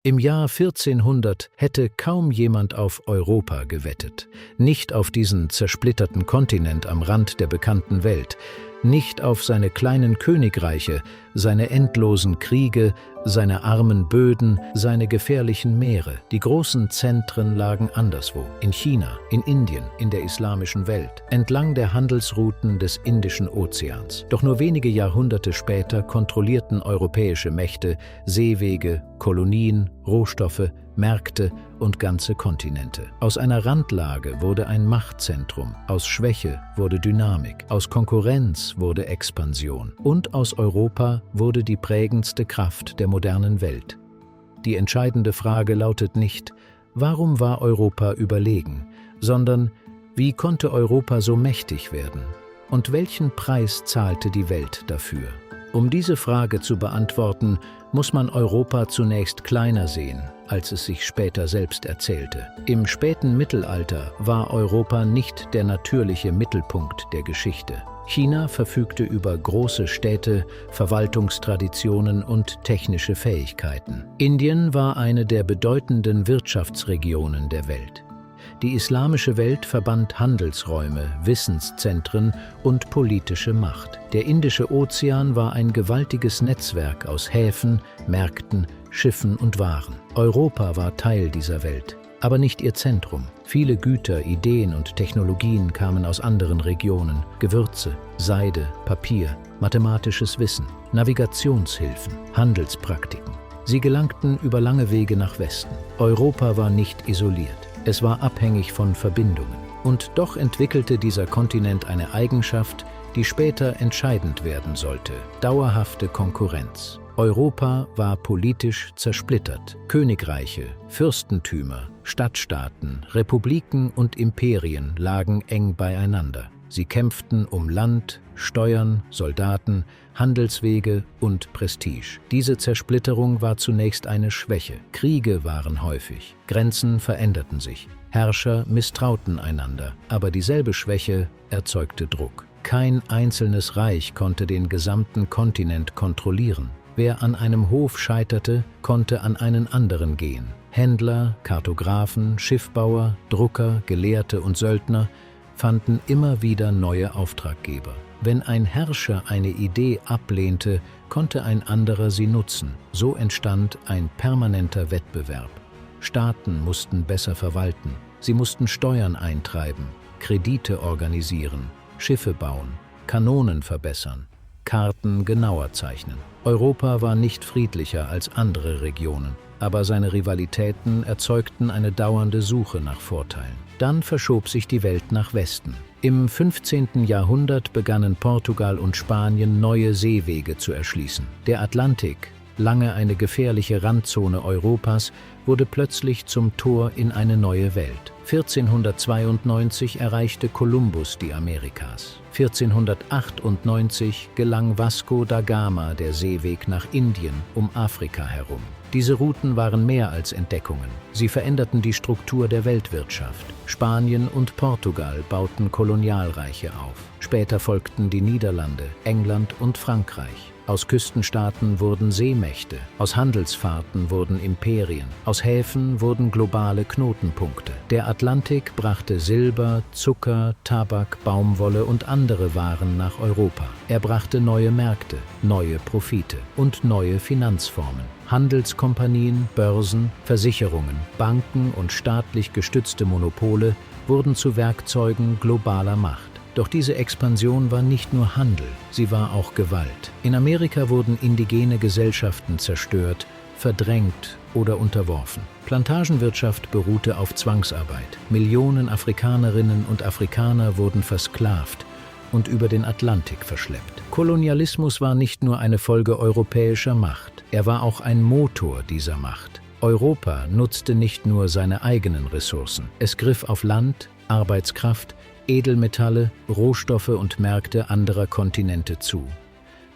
Im Jahr 1400 hätte kaum jemand auf Europa gewettet, nicht auf diesen zersplitterten Kontinent am Rand der bekannten Welt, nicht auf seine kleinen Königreiche, seine endlosen Kriege, seine armen Böden, seine gefährlichen Meere. Die großen Zentren lagen anderswo, in China, in Indien, in der islamischen Welt, entlang der Handelsrouten des Indischen Ozeans. Doch nur wenige Jahrhunderte später kontrollierten europäische Mächte Seewege, Kolonien, Rohstoffe, Märkte und ganze Kontinente. Aus einer Randlage wurde ein Machtzentrum, aus Schwäche wurde Dynamik, aus Konkurrenz wurde Expansion und aus Europa wurde die prägendste Kraft der modernen Welt. Die entscheidende Frage lautet nicht, warum war Europa überlegen, sondern wie konnte Europa so mächtig werden und welchen Preis zahlte die Welt dafür? Um diese Frage zu beantworten, muss man Europa zunächst kleiner sehen, als es sich später selbst erzählte. Im späten Mittelalter war Europa nicht der natürliche Mittelpunkt der Geschichte. China verfügte über große Städte, Verwaltungstraditionen und technische Fähigkeiten. Indien war eine der bedeutenden Wirtschaftsregionen der Welt. Die islamische Welt verband Handelsräume, Wissenszentren und politische Macht. Der Indische Ozean war ein gewaltiges Netzwerk aus Häfen, Märkten, Schiffen und Waren. Europa war Teil dieser Welt, aber nicht ihr Zentrum. Viele Güter, Ideen und Technologien kamen aus anderen Regionen: Gewürze, Seide, Papier, mathematisches Wissen, Navigationshilfen, Handelspraktiken. Sie gelangten über lange Wege nach Westen. Europa war nicht isoliert. Es war abhängig von Verbindungen. Und doch entwickelte dieser Kontinent eine Eigenschaft, die später entscheidend werden sollte: dauerhafte Konkurrenz. Europa war politisch zersplittert. Königreiche, Fürstentümer, Stadtstaaten, Republiken und Imperien lagen eng beieinander. Sie kämpften um Land, Steuern, Soldaten, Handelswege und Prestige. Diese Zersplitterung war zunächst eine Schwäche. Kriege waren häufig, Grenzen veränderten sich, Herrscher misstrauten einander, aber dieselbe Schwäche erzeugte Druck. Kein einzelnes Reich konnte den gesamten Kontinent kontrollieren. Wer an einem Hof scheiterte, konnte an einen anderen gehen. Händler, Kartografen, Schiffbauer, Drucker, Gelehrte und Söldner fanden immer wieder neue Auftraggeber. Wenn ein Herrscher eine Idee ablehnte, konnte ein anderer sie nutzen. So entstand ein permanenter Wettbewerb. Staaten mussten besser verwalten. Sie mussten Steuern eintreiben, Kredite organisieren, Schiffe bauen, Kanonen verbessern, Karten genauer zeichnen. Europa war nicht friedlicher als andere Regionen, aber seine Rivalitäten erzeugten eine dauernde Suche nach Vorteilen. Dann verschob sich die Welt nach Westen. Im 15. Jahrhundert begannen Portugal und Spanien neue Seewege zu erschließen. Der Atlantik, lange eine gefährliche Randzone Europas, wurde plötzlich zum Tor in eine neue Welt. 1492 erreichte Kolumbus die Amerikas. 1498 gelang Vasco da Gama der Seeweg nach Indien um Afrika herum. Diese Routen waren mehr als Entdeckungen. Sie veränderten die Struktur der Weltwirtschaft. Spanien und Portugal bauten Kolonialreiche auf. Später folgten die Niederlande, England und Frankreich. Aus Küstenstaaten wurden Seemächte, aus Handelsfahrten wurden Imperien, aus Häfen wurden globale Knotenpunkte. Der Atlantik brachte Silber, Zucker, Tabak, Baumwolle und andere Waren nach Europa. Er brachte neue Märkte, neue Profite und neue Finanzformen. Handelskompanien, Börsen, Versicherungen, Banken und staatlich gestützte Monopole wurden zu Werkzeugen globaler Macht. Doch diese Expansion war nicht nur Handel, sie war auch Gewalt. In Amerika wurden indigene Gesellschaften zerstört, verdrängt oder unterworfen. Plantagenwirtschaft beruhte auf Zwangsarbeit. Millionen Afrikanerinnen und Afrikaner wurden versklavt und über den Atlantik verschleppt. Kolonialismus war nicht nur eine Folge europäischer Macht, er war auch ein Motor dieser Macht. Europa nutzte nicht nur seine eigenen Ressourcen, es griff auf Land, Arbeitskraft, Edelmetalle, Rohstoffe und Märkte anderer Kontinente zu.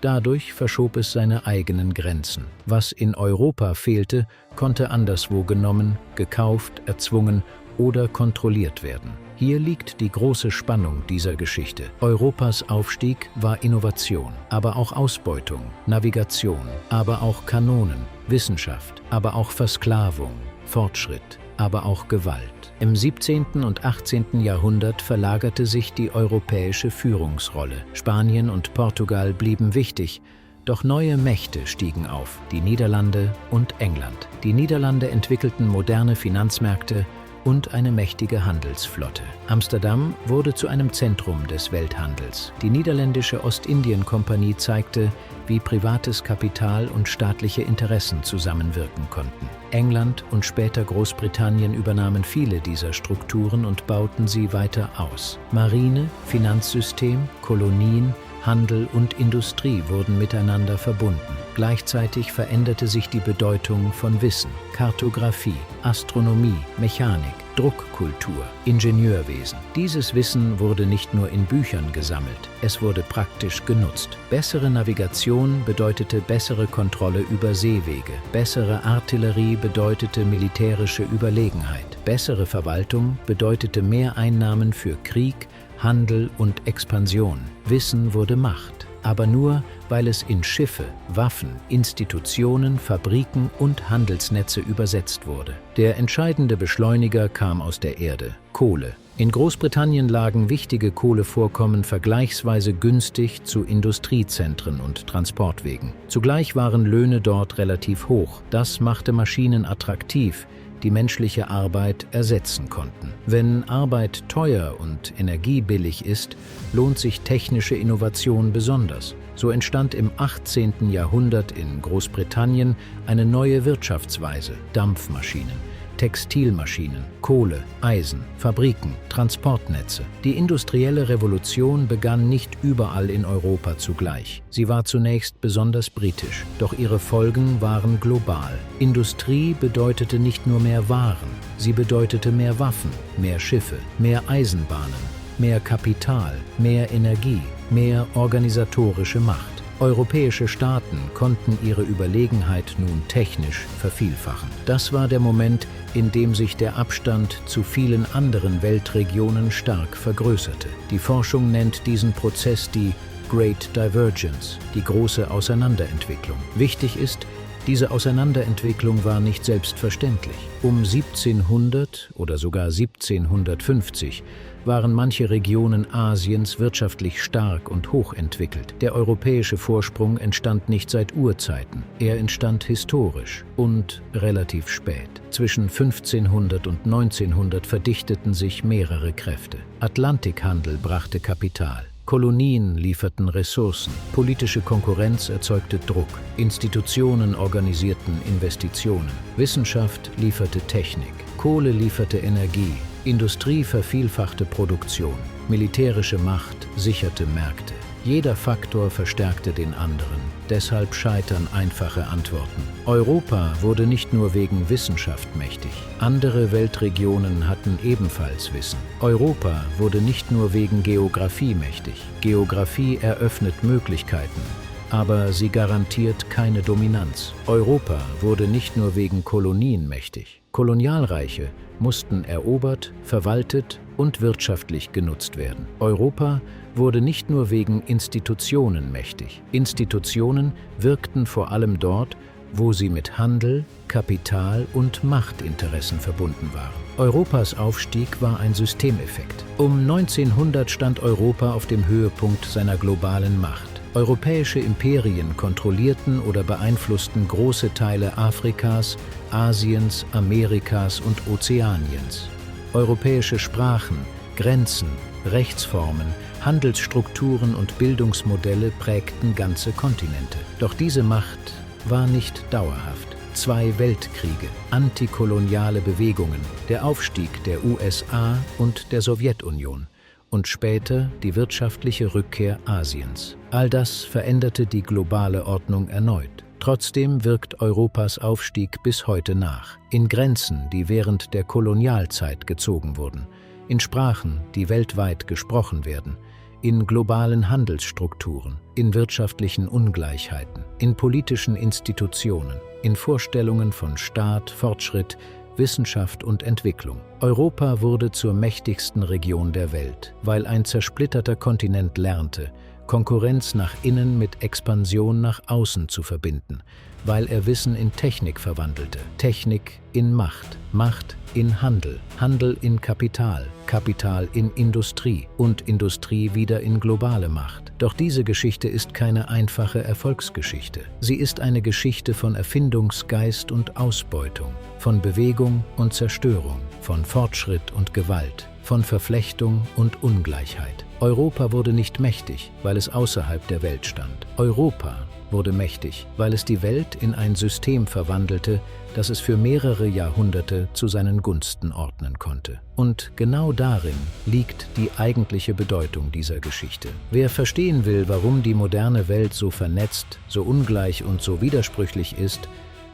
Dadurch verschob es seine eigenen Grenzen. Was in Europa fehlte, konnte anderswo genommen, gekauft, erzwungen oder kontrolliert werden. Hier liegt die große Spannung dieser Geschichte. Europas Aufstieg war Innovation, aber auch Ausbeutung, Navigation, aber auch Kanonen, Wissenschaft, aber auch Versklavung, Fortschritt, aber auch Gewalt. Im 17. und 18. Jahrhundert verlagerte sich die europäische Führungsrolle. Spanien und Portugal blieben wichtig, doch neue Mächte stiegen auf, die Niederlande und England. Die Niederlande entwickelten moderne Finanzmärkte und eine mächtige Handelsflotte. Amsterdam wurde zu einem Zentrum des Welthandels. Die niederländische Ostindien-Kompanie zeigte, wie privates Kapital und staatliche Interessen zusammenwirken konnten. England und später Großbritannien übernahmen viele dieser Strukturen und bauten sie weiter aus. Marine, Finanzsystem, Kolonien, Handel und Industrie wurden miteinander verbunden. Gleichzeitig veränderte sich die Bedeutung von Wissen, Kartographie, Astronomie, Mechanik, Druckkultur, Ingenieurwesen. Dieses Wissen wurde nicht nur in Büchern gesammelt, es wurde praktisch genutzt. Bessere Navigation bedeutete bessere Kontrolle über Seewege. Bessere Artillerie bedeutete militärische Überlegenheit. Bessere Verwaltung bedeutete mehr Einnahmen für Krieg, Handel und Expansion. Wissen wurde Macht, aber nur, weil es in Schiffe, Waffen, Institutionen, Fabriken und Handelsnetze übersetzt wurde. Der entscheidende Beschleuniger kam aus der Erde: Kohle. In Großbritannien lagen wichtige Kohlevorkommen vergleichsweise günstig zu Industriezentren und Transportwegen. Zugleich waren Löhne dort relativ hoch. Das machte Maschinen attraktiv, die menschliche Arbeit ersetzen konnten. Wenn Arbeit teuer und energiebillig ist, lohnt sich technische Innovation besonders. So entstand im 18. Jahrhundert in Großbritannien eine neue Wirtschaftsweise: Dampfmaschinen, Textilmaschinen, Kohle, Eisen, Fabriken, Transportnetze. Die industrielle Revolution begann nicht überall in Europa zugleich. Sie war zunächst besonders britisch, doch ihre Folgen waren global. Industrie bedeutete nicht nur mehr Waren, sie bedeutete mehr Waffen, mehr Schiffe, mehr Eisenbahnen, mehr Kapital, mehr Energie, mehr organisatorische Macht. Europäische Staaten konnten ihre Überlegenheit nun technisch vervielfachen. Das war der Moment, in dem sich der Abstand zu vielen anderen Weltregionen stark vergrößerte. Die Forschung nennt diesen Prozess die Great Divergence, die große Auseinanderentwicklung. Wichtig ist, diese Auseinanderentwicklung war nicht selbstverständlich. Um 1700 oder sogar 1750 waren manche Regionen Asiens wirtschaftlich stark und hochentwickelt. Der europäische Vorsprung entstand nicht seit Urzeiten. Er entstand historisch und relativ spät. Zwischen 1500 und 1900 verdichteten sich mehrere Kräfte. Atlantikhandel brachte Kapital. Kolonien lieferten Ressourcen, politische Konkurrenz erzeugte Druck, Institutionen organisierten Investitionen, Wissenschaft lieferte Technik, Kohle lieferte Energie, Industrie vervielfachte Produktion, militärische Macht sicherte Märkte. Jeder Faktor verstärkte den anderen, deshalb scheitern einfache Antworten. Europa wurde nicht nur wegen Wissenschaft mächtig, andere Weltregionen hatten ebenfalls Wissen. Europa wurde nicht nur wegen Geografie mächtig. Geografie eröffnet Möglichkeiten, aber sie garantiert keine Dominanz. Europa wurde nicht nur wegen Kolonien mächtig. Kolonialreiche mussten erobert, verwaltet und wirtschaftlich genutzt werden. Europa wurde nicht nur wegen Institutionen mächtig. Institutionen wirkten vor allem dort, wo sie mit Handel, Kapital und Machtinteressen verbunden waren. Europas Aufstieg war ein Systemeffekt. Um 1900 stand Europa auf dem Höhepunkt seiner globalen Macht. Europäische Imperien kontrollierten oder beeinflussten große Teile Afrikas, Asiens, Amerikas und Ozeaniens. Europäische Sprachen, Grenzen, Rechtsformen, Handelsstrukturen und Bildungsmodelle prägten ganze Kontinente. Doch diese Macht war nicht dauerhaft. 2 Weltkriege, antikoloniale Bewegungen, der Aufstieg der USA und der Sowjetunion und später die wirtschaftliche Rückkehr Asiens. All das veränderte die globale Ordnung erneut. Trotzdem wirkt Europas Aufstieg bis heute nach. In Grenzen, die während der Kolonialzeit gezogen wurden, in Sprachen, die weltweit gesprochen werden, in globalen Handelsstrukturen, in wirtschaftlichen Ungleichheiten, in politischen Institutionen, in Vorstellungen von Staat, Fortschritt, Wissenschaft und Entwicklung. Europa wurde zur mächtigsten Region der Welt, weil ein zersplitterter Kontinent lernte, Konkurrenz nach innen mit Expansion nach außen zu verbinden, weil er Wissen in Technik verwandelte, Technik in Macht, Macht in Handel, Handel in Kapital, Kapital in Industrie und Industrie wieder in globale Macht. Doch diese Geschichte ist keine einfache Erfolgsgeschichte. Sie ist eine Geschichte von Erfindungsgeist und Ausbeutung, von Bewegung und Zerstörung, von Fortschritt und Gewalt, von Verflechtung und Ungleichheit. Europa wurde nicht mächtig, weil es außerhalb der Welt stand. Europa wurde mächtig, weil es die Welt in ein System verwandelte, das es für mehrere Jahrhunderte zu seinen Gunsten ordnen konnte. Und genau darin liegt die eigentliche Bedeutung dieser Geschichte. Wer verstehen will, warum die moderne Welt so vernetzt, so ungleich und so widersprüchlich ist,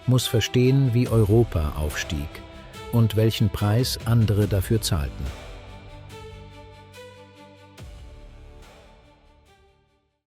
muss verstehen, wie Europa aufstieg und welchen Preis andere dafür zahlten.